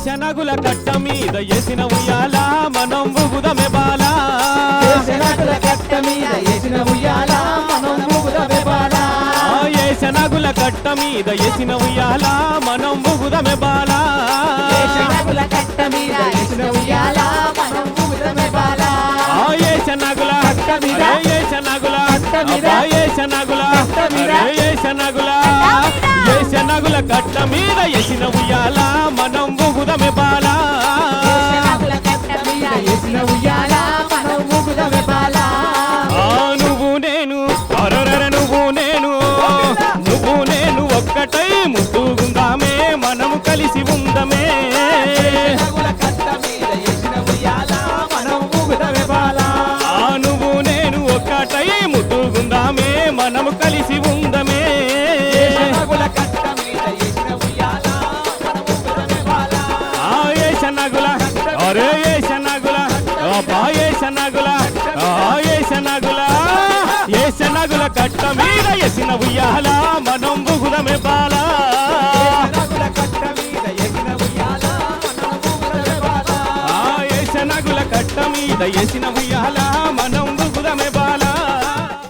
శనగుల కట్ట మీద ఎసిన ఉయ్యాల మనం ఊగుదమే బాల శనగుల కట్ట మీద ఎసిన ఉయ్యాల మనం ఊగుదమే బాల శనగుల కట్ట మీద ఎసిన ఉయ్యాల మనం ఊగుదమే బాల శనగుల కట్ట మీద ఎసిన ఉయ్యాల మనం ఊగుదమే బాల శనగుల కట్ట మీద శనగుల కట్ట మీద శనగుల కట్ట మీద శనగుల శనగుల కట్ట మీద ఎసిన ఉయ్యాల మనం ఊగుదమే బాల శనగుల కట్ట మీద ఎసిన ఉయ్యాల మనం ఊగుదమే బాల నువ్వు నేను అరరర నువ్వు నేను ఒక్కటై ముద్దుగుందామే మనము కలిసి ఉందమే శనగుల కట్ట మీద ఎసిన ఉయ్యాల మనం ఊగుదమే బాల నువ్వు నేను ఒక్కటై ముద్దుగుందామే మనము కలిసి ఉందమే శనగుల కట్ట మీద ఎసిన ఉయ్యాల మనం ఊగుదమే బాల శనగుల అరే శనగుల శనగుల కట్ట మీద ఎసిన ఉయ్యాల మనం ఊగుదమే బాల శనగుల కట్ట మీద ఎసిన ఉయ్యాల మనం ఊగుదమే బాల శనగుల కట్ట మీద ఎసిన ఉయ్యాల మనం